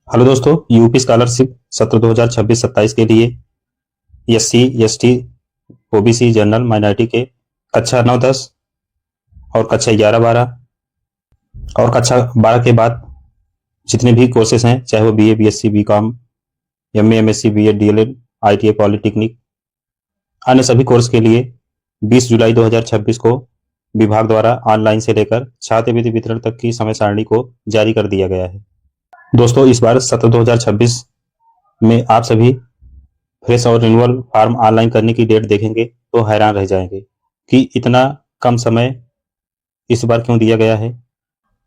Hello दोस्तों, UP scholarship सत्र 2026-27 के लिए SC, ST, OBC, general, minority के कक्षा 9-10 और कक्षा 11-12 और कक्षा 12 के बाद जितने भी कोर्सेज हैं, चाहे वो BA, BSc, BCom, MA, MSc, BEd, DElEd, ITI, polytechnic, अन्य सभी कोर्स के लिए 20 जुलाई 2026 को विभाग द्वारा ऑनलाइन से लेकर छात्रवृत्ति वितरण तक की समय सारणी को जारी कर दिया गया है। दोस्तों, इस बार सत्र 2026 में आप सभी फ्रेश और रिन्यूअल फॉर्म ऑनलाइन करने की डेट देखेंगे तो हैरान रह जाएंगे कि इतना कम समय इस बार क्यों दिया गया है।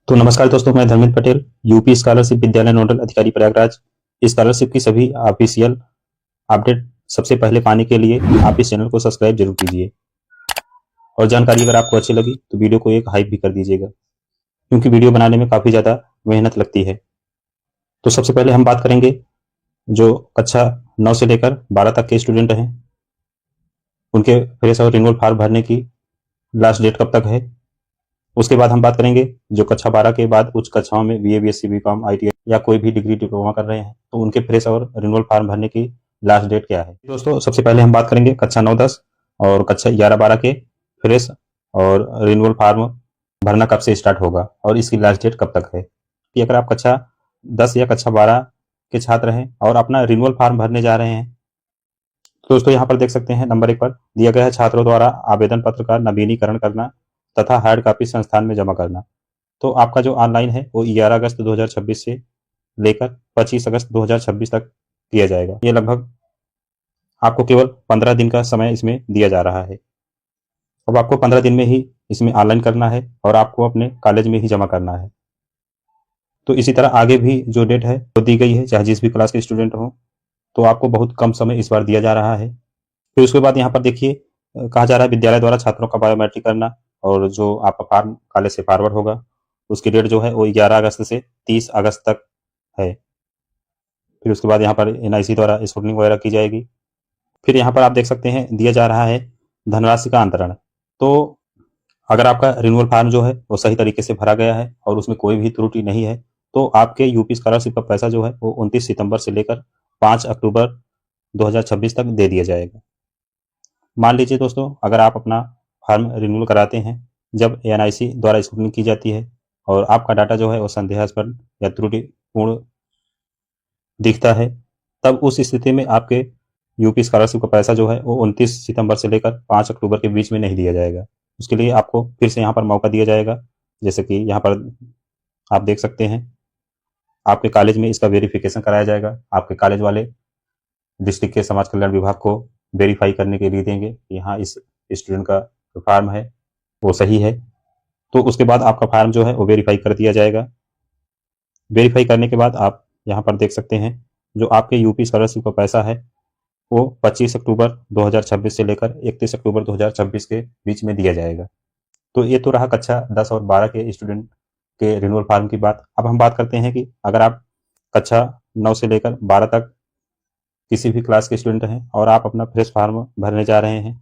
तो नमस्कार दोस्तों, मैं धर्मेंद्र पटेल, यूपी स्कॉलरशिप विद्यालय नोडल अधिकारी प्रयागराज। स्कॉलरशिप की सभी ऑफिशियल अपडेट सबसे पहले पाने के लिए आप इस चैनल को सब्सक्राइब जरूर कीजिए और जानकारी अगर आपको अच्छी लगी तो वीडियो को एक हाइप भी कर दीजिएगा, क्योंकि वीडियो बनाने में काफी ज्यादा मेहनत लगती है। तो सबसे पहले हम बात करेंगे जो कक्षा 9 से लेकर 12 तक के स्टूडेंट हैं, उनके फ्रेश और रिन्यूअल फॉर्म भरने की लास्ट डेट कब तक है। उसके बाद हम बात करेंगे जो कक्षा 12 के बाद उच्च कक्षाओं में बीए, बीएससी, बीकॉम, आईटीआई या कोई भी डिग्री डिप्लोमा कर रहे हैं तो उनके फ्रेश और रिन्यूअल फॉर्म भरने की लास्ट डेट क्या है। दोस्तों, सबसे पहले हम बात करेंगे कक्षा 9-10 और कक्षा 11-12 के फ्रेश और रिन्यूअल फॉर्म भरना कब से स्टार्ट होगा और इसकी लास्ट डेट कब तक है। कि अगर आप कक्षा 10 या कक्षा 12 के छात्र हैं और अपना रिन्यूअल फॉर्म भरने जा रहे हैं तो दोस्तों यहाँ पर देख सकते हैं नंबर 1 पर दिया गया है छात्रों द्वारा आवेदन पत्र का नवीनीकरण करना तथा हार्ड कॉपी संस्थान में जमा करना। तो आपका जो ऑनलाइन है वो 11 अगस्त 2026 से लेकर 25 अगस्त 2026 तक किया जाएगा। ये लगभग आपको केवल 15 दिन का समय इसमें दिया जा रहा है। अब आपको 15 दिन में ही इसमें ऑनलाइन करना है और आपको अपने कॉलेज में ही जमा करना है। तो इसी तरह आगे भी जो डेट है वो दी गई है, चाहे जिस भी क्लास के स्टूडेंट हो, तो आपको बहुत कम समय इस बार दिया जा रहा है। फिर उसके बाद यहाँ पर देखिए कहा जा रहा है विद्यालय द्वारा छात्रों का बायोमेट्रिक करना और जो आपका फॉर्म कॉलेज से फॉरवर्ड होगा उसकी डेट जो है वो 11 अगस्त से 30 अगस्त तक है। फिर उसके बाद यहाँ पर एनआईसी द्वारा स्क्रूटनी वगैरह की जाएगी। फिर यहाँ पर आप देख सकते हैं दिया जा रहा है धनराशि का अंतरण। तो अगर आपका रिन्यूअल फॉर्म जो है वो सही तरीके से भरा गया है और उसमें कोई भी त्रुटि नहीं है तो आपके यूपी स्कॉलरशिप का पैसा जो है वो 29 सितंबर से लेकर 5 अक्टूबर 2026 तक दे दिया जाएगा। मान लीजिए दोस्तों, अगर आप अपना फॉर्म रिन्यूअल कराते हैं जब एनआईसी द्वारा स्क्रूटनी की जाती है और आपका डाटा जो है वो संदेहास्पद या त्रुटिपूर्ण दिखता है, तब उस स्थिति में आपके यूपी स्कॉलरशिप का पैसा जो है वो 29 सितंबर से लेकर 5 अक्टूबर के बीच में नहीं दिया जाएगा। उसके लिए आपको फिर से यहाँ पर मौका दिया जाएगा। जैसे कि यहाँ पर आप देख सकते हैं आपके कॉलेज में इसका वेरिफिकेशन कराया जाएगा। आपके कॉलेज वाले डिस्ट्रिक्ट के समाज कल्याण विभाग को वेरीफाई करने के लिए देंगे कि हाँ इस स्टूडेंट का जो फॉर्म है वो सही है। तो उसके बाद आपका फॉर्म जो है वो वेरीफाई कर दिया जाएगा। वेरीफाई करने के बाद आप यहाँ पर देख सकते हैं जो आपके यूपी स्कॉलरशिप का पैसा है वो 25 अक्टूबर 2026 से लेकर 31 अक्टूबर 2026 के बीच में दिया जाएगा। तो ये तो रहा कक्षा 10 और 12 के स्टूडेंट के रिन्यूअल फॉर्म की बात। अब हम बात करते हैं कि अगर आप कक्षा 9 से लेकर 12 तक किसी भी क्लास के स्टूडेंट हैं और आप अपना फ्रेश फॉर्म भरने जा रहे हैं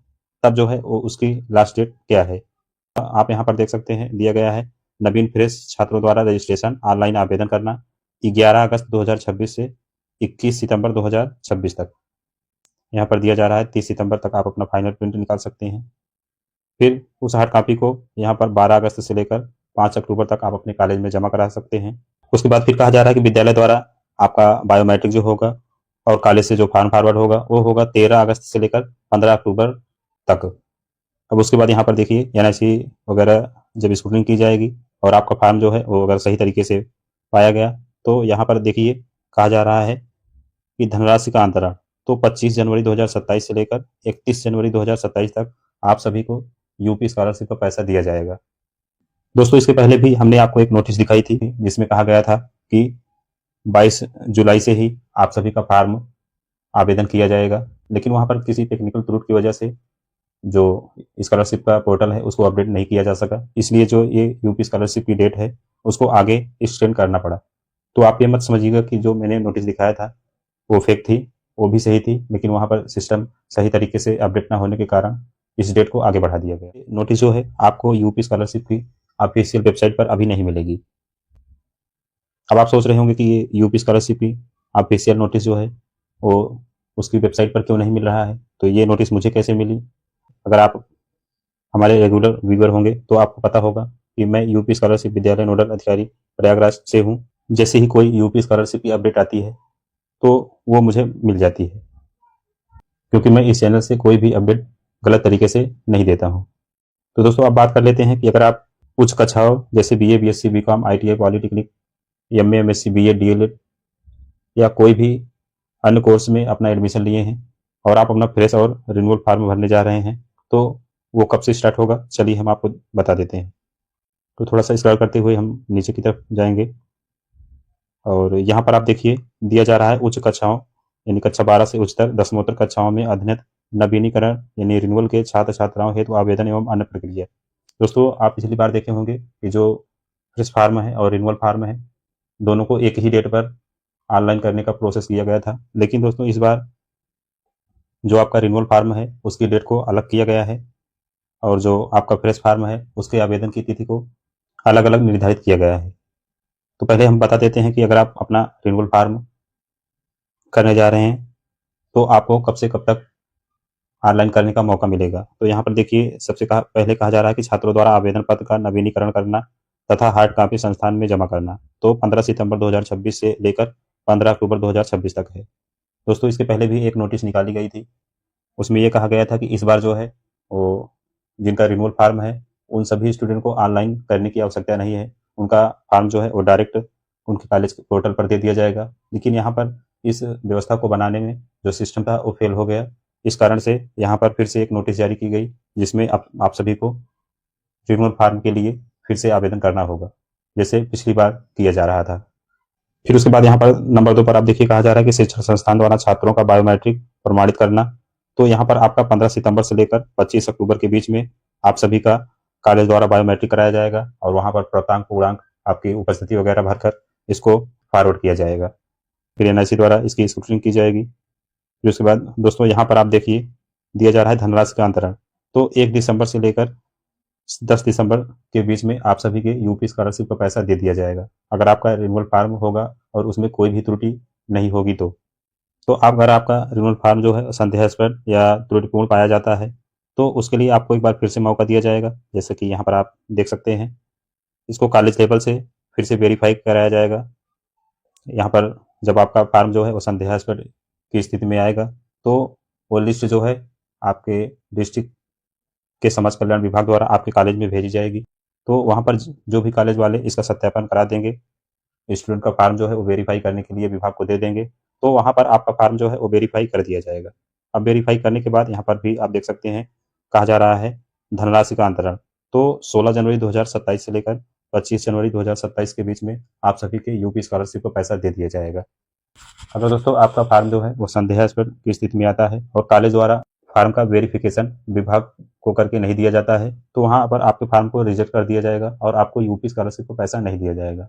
तब जो है वो उसकी लास्ट डेट क्या है। आप यहाँ पर देख सकते हैं दिया गया है नवीन फ्रेश छात्रों द्वारा रजिस्ट्रेशन ऑनलाइन आवेदन करना 11 अगस्त 2026 से 21 सितंबर 2026 तक। यहाँ पर दिया जा रहा है 30 सितंबर तक आप अपना फाइनल प्रिंट निकाल सकते हैं। फिर उस हार्ड कॉपी को यहाँ पर 12 अगस्त से लेकर 5 अक्टूबर तक आप अपने कॉलेज में जमा करा सकते हैं। उसके बाद फिर कहा जा रहा है कि विद्यालय द्वारा आपका बायोमेट्रिक जो होगा और कॉलेज से जो फॉर्म फॉरवर्ड होगा वो होगा 13 अगस्त से लेकर 15 अक्टूबर तक। अब उसके बाद यहाँ पर देखिए एनआईसी वगैरह जब स्क्रूटनी की जाएगी और आपका फॉर्म जो है वो अगर सही तरीके से पाया गया तो यहाँ पर देखिए कहा जा रहा है कि धनराशि का अंतरण तो 25 जनवरी 2027 से लेकर 31 जनवरी 2027 तक आप सभी को यूपी स्कॉलरशिप का पैसा दिया जाएगा। दोस्तों, इसके पहले भी हमने आपको एक नोटिस दिखाई थी जिसमें कहा गया था कि 22 जुलाई से ही आप सभी का फॉर्म आवेदन किया जाएगा, लेकिन वहां पर किसी टेक्निकल त्रुटि की वजह से जो स्कॉलरशिप का पोर्टल है उसको अपडेट नहीं किया जा सका, इसलिए जो ये यूपी स्कॉलरशिप की डेट है उसको आगे एक्सटेंड करना पड़ा। तो आप ये मत समझिएगा कि जो मैंने नोटिस दिखाया था वो फेक थी, वो भी सही थी, लेकिन वहां पर सिस्टम सही तरीके से अपडेट ना होने के कारण इस डेट को आगे बढ़ा दिया गया। नोटिस जो है आपको यूपी स्कॉलरशिप की ऑफिशियल वेबसाइट पर अभी नहीं मिलेगी। अब आप सोच रहे होंगे कि ये यूपी स्कॉलरशिप ऑफिशियल नोटिस जो है वो उसकी वेबसाइट पर क्यों नहीं मिल रहा है, तो ये नोटिस मुझे कैसे मिली। अगर आप हमारे रेगुलर व्यूअर होंगे तो आपको पता होगा कि मैं यूपी स्कॉलरशिप विद्यालय नोडल अधिकारी प्रयागराज से हूँ। जैसे ही कोई यूपी स्कॉलरशिप की अपडेट आती है तो वो मुझे मिल जाती है, क्योंकि मैं इस चैनल से कोई भी अपडेट गलत तरीके से नहीं देता हूँ। तो दोस्तों अब बात कर लेते हैं कि अगर आप उच्च कक्षाओं जैसे BA, BSc, BCom, ITI, polytechnic, MA, MSc, BEd, DElEd या कोई भी अन्य कोर्स में अपना एडमिशन लिए हैं और आप अपना फ्रेश और रिन्यूअल फॉर्म भरने जा रहे हैं, तो वो कब से स्टार्ट होगा, चलिए हम आपको बता देते हैं। तो थोड़ा सा स्क्रॉल करते हुए हम नीचे की तरफ जाएंगे और यहाँ पर आप देखिए दिया जा रहा है उच्च कक्षाओं यानी कक्षा 12 से उच्चतर दसमोत्तर कक्षाओं में अध्ययन नवीनीकरण यानी रिन्यूअल के छात्र छात्राओं हेतु आवेदन एवं अन्य प्रक्रिया। दोस्तों आप पिछली बार देखे होंगे कि जो फ्रेश फार्म है और रिन्यूअल फार्म है दोनों को एक ही डेट पर ऑनलाइन करने का प्रोसेस किया गया था, लेकिन दोस्तों इस बार जो आपका रिन्यूअल फार्म है उसकी डेट को अलग किया गया है और जो आपका फ्रेश फार्म है उसके आवेदन की तिथि को अलग अलग निर्धारित किया गया है। तो पहले हम बता देते हैं कि अगर आप अपना रिन्यूअल फार्म करने जा रहे हैं तो आपको कब से कब तक ऑनलाइन करने का मौका मिलेगा। तो यहाँ पर देखिए सबसे पहले कहा जा रहा है कि छात्रों द्वारा आवेदन पत्र का नवीनीकरण करना तथा हार्ड कॉपी संस्थान में जमा करना तो 15 सितंबर 2026 से लेकर 15 अक्टूबर 2026 तक है। दोस्तों इसके पहले भी एक नोटिस निकाली गई थी, उसमें ये कहा गया था कि इस बार जो है वो जिनका रिन्यूअल फार्म है उन सभी स्टूडेंट को ऑनलाइन करने की आवश्यकता नहीं है, उनका फार्म जो है वो डायरेक्ट उनके कॉलेज के पोर्टल पर दे दिया जाएगा। लेकिन यहाँ पर इस व्यवस्था को बनाने में जो सिस्टम था वो फेल हो गया, इस कारण से यहाँ पर फिर से एक नोटिस जारी की गई जिसमें आप सभी को रिन्यूअल फार्म के लिए फिर से आवेदन करना होगा जैसे पिछली बार किया जा रहा था। फिर उसके बाद यहाँ पर नंबर 2 पर आप देखिए कहा जा रहा है कि शिक्षण संस्थान द्वारा छात्रों का बायोमेट्रिक प्रमाणित करना। तो यहाँ पर आपका 15 सितंबर से लेकर 25 अक्टूबर के बीच में आप सभी का कॉलेज द्वारा बायोमेट्रिक कराया जाएगा और वहाँ पर प्राप्तांक पूर्णांक आपकी उपस्थिति वगैरह भरकर इसको फॉरवर्ड किया जाएगा। फिर एनआईसी द्वारा इसकी स्क्रूटनी की जाएगी। फिर उसके बाद दोस्तों यहाँ पर आप देखिए दिया जा रहा है धनराशि का अंतरण। तो 1 दिसंबर से लेकर 10 दिसंबर के बीच में आप सभी के यूपी स्कॉलरशिप का पैसा दे दिया जाएगा, अगर आपका रिन्यूअल फार्म होगा और उसमें कोई भी त्रुटि नहीं होगी तो अगर आपका रिन्यूअल फार्म जो है संदेहास्पद या त्रुटिपूर्ण पाया जाता है तो उसके लिए आपको एक बार फिर से मौका दिया जाएगा, जैसे कि यहाँ पर आप देख सकते हैं। इसको कॉलेज लेवल से फिर से वेरीफाई कराया जाएगा। यहाँ पर जब आपका फार्म जो है वो संदेहास्पद की स्थिति में आएगा तो वो लिस्ट जो है आपके डिस्ट्रिक्ट के समाज कल्याण विभाग द्वारा आपके कॉलेज में भेजी जाएगी। तो वहाँ पर जो भी कॉलेज वाले इसका सत्यापन करा देंगे, स्टूडेंट का फार्म जो है वो वेरीफाई करने के लिए विभाग को दे देंगे, तो वहाँ पर आपका फार्म जो है वो वेरीफाई कर दिया जाएगा। अब वेरीफाई करने के बाद यहाँ पर भी आप देख सकते हैं कहा जा रहा है धनराशि का अंतरण। तो 16 जनवरी 2027 से लेकर 25 जनवरी 2027 के बीच में आप सभी के यूपी स्कॉलरशिप को पैसा दे दिया जाएगा। अगर दोस्तों आपका फार्म जो है वो संदेहास्पद की स्थिति में आता है और कॉलेज द्वारा फार्म का वेरिफिकेशन विभाग को करके नहीं दिया जाता है तो वहाँ पर आपके फार्म को रिजेक्ट कर दिया जाएगा और आपको यूपी स्कॉलरशिप को पैसा नहीं दिया जाएगा।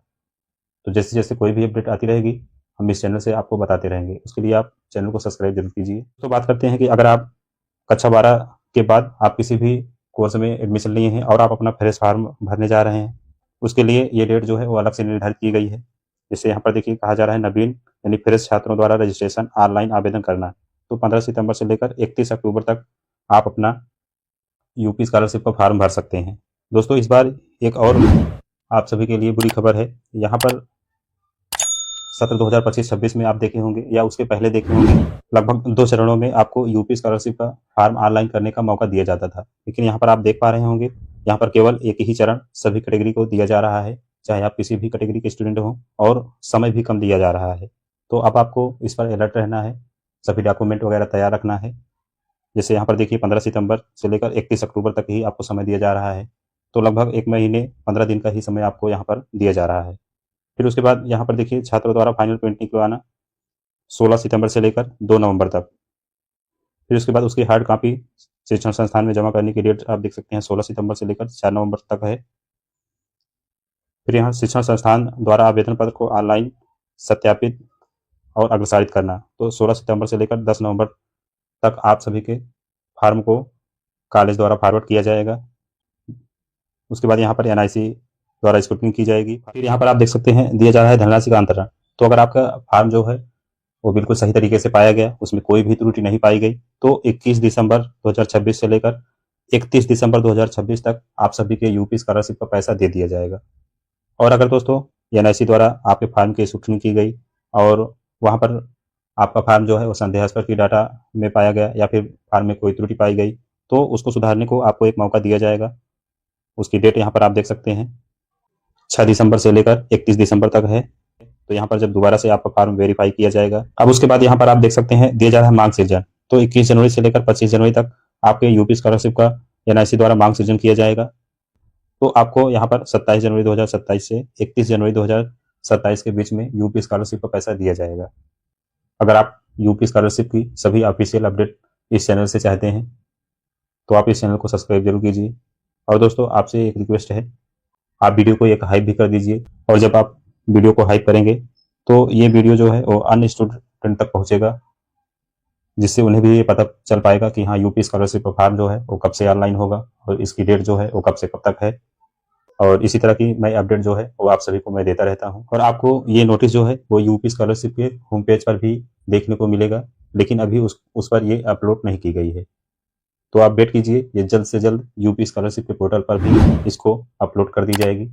तो जैसे जैसे कोई भी अपडेट आती रहेगी हम इस चैनल से आपको बताते रहेंगे, उसके लिए आप चैनल को सब्सक्राइब जरूर कीजिए। तो बात करते हैं कि अगर आप कक्षा 12 के बाद आप किसी भी कोर्स में एडमिशन लिए हैं और आप अपना फ्रेश फार्म भरने जा रहे हैं, उसके लिए ये डेट जो है वो अलग से निर्धारित की गई है। जैसे यहाँ पर देखिए कहा जा रहा है नवीन यानी फ्रेश छात्रों द्वारा रजिस्ट्रेशन ऑनलाइन आवेदन करना। तो 15 सितंबर से लेकर 31 अक्टूबर तक आप अपना यूपी स्कॉलरशिप का फॉर्म भर सकते हैं। दोस्तों इस बार एक और आप सभी के लिए बुरी खबर है, यहाँ पर सत्र 2025-26 में आप देखे होंगे या उसके पहले देखे होंगे लगभग 2 चरणों में आपको यूपी स्कॉलरशिप का फार्म ऑनलाइन करने का मौका दिया जाता था, लेकिन यहाँ पर आप देख पा रहे होंगे यहाँ पर केवल एक ही चरण सभी कैटेगरी को दिया जा रहा है, चाहे आप किसी भी कैटेगरी के स्टूडेंट हो, और समय भी कम दिया जा रहा है। तो अब आपको इस पर अलर्ट रहना है, सभी डॉक्यूमेंट वगैरह तैयार रखना है। जैसे यहाँ पर देखिए 15 सितंबर से लेकर 31 अक्टूबर तक ही आपको समय दिया जा रहा है, तो लगभग 1 महीने 15 दिन का ही समय आपको यहाँ पर दिया जा रहा है। फिर उसके बाद यहाँ पर देखिए छात्रों द्वारा फाइनल प्रिंट निकलवाना 16 सितंबर से लेकर 2 नवंबर तक। फिर उसके बाद उसकी हार्ड कॉपी शिक्षण संस्थान में जमा करने की डेट आप देख सकते हैं 16 सितंबर से लेकर 4 नवंबर तक है। फिर यहाँ शिक्षण संस्थान द्वारा आवेदन पत्र को ऑनलाइन सत्यापित और अग्रसारित करना, तो 16 सितंबर से लेकर 10 नवंबर तक आप सभी के फार्म को कॉलेज द्वारा फॉरवर्ड किया जाएगा। उसके बाद यहाँ पर एनआईसी द्वारा स्क्रूटनी की जाएगी। फिर यहाँ पर आप देख सकते हैं दिया जा रहा है धनराशि का अंतरण। तो अगर आपका फॉर्म जो है वो बिल्कुल सही तरीके से पाया गया, उसमें कोई भी त्रुटि नहीं पाई गई, तो 21 दिसंबर 2026 से लेकर 31 दिसंबर 2026 तक आप सभी के यूपी स्कॉलरशिप का पैसा दे दिया जाएगा। और अगर दोस्तों एनआईसी द्वारा आपके फॉर्म की स्क्रूटनी की गई और वहाँ पर आपका फॉर्म जो है वो संदेहास्पद की डाटा में पाया गया या फिर फॉर्म में कोई त्रुटि पाई गई, तो उसको सुधारने को आपको एक मौका दिया जाएगा। उसकी डेट यहाँ पर आप देख सकते हैं 6 दिसंबर से लेकर 31 दिसंबर तक है। तो यहाँ पर जब दोबारा से आपका फॉर्म वेरीफाई किया जाएगा। अब उसके बाद यहाँ पर आप देख सकते हैं दिया जा रहा है मांग सृजन। तो 21 जनवरी से लेकर 25 जनवरी तक आपके यूपी स्कॉलरशिप का एनआईसी द्वारा मांग सृजन किया जाएगा। तो आपको यहाँ पर 27 जनवरी 2027 से 31 जनवरी 2027 के बीच में यूपी स्कॉलरशिप का पैसा दिया जाएगा। अगर आप यूपी स्कॉलरशिप की सभी ऑफिशियल अपडेट इस चैनल से चाहते हैं तो आप इस चैनल को सब्सक्राइब जरूर कीजिए। और दोस्तों आपसे एक रिक्वेस्ट है, आप वीडियो को एक हाइप भी कर दीजिए। और जब आप वीडियो को हाइप करेंगे तो ये वीडियो जो है वो अन्य स्टूडेंट तक पहुंचेगा, जिससे उन्हें भी ये पता चल पाएगा कि हाँ यूपी स्कॉलरशिप का फॉर्म जो है वो कब से ऑनलाइन होगा और इसकी डेट जो है वो कब से कब तक है। और इसी तरह की नई अपडेट जो है वो आप सभी को मैं देता रहता हूँ। और आपको ये नोटिस जो है वो यूपी स्कॉलरशिप के होम पेज पर भी देखने को मिलेगा, लेकिन अभी उस पर ये अपलोड नहीं की गई है। तो आप वेट कीजिए, ये जल्द से जल्द यूपी स्कॉलरशिप के पोर्टल पर भी इसको अपलोड कर दी जाएगी।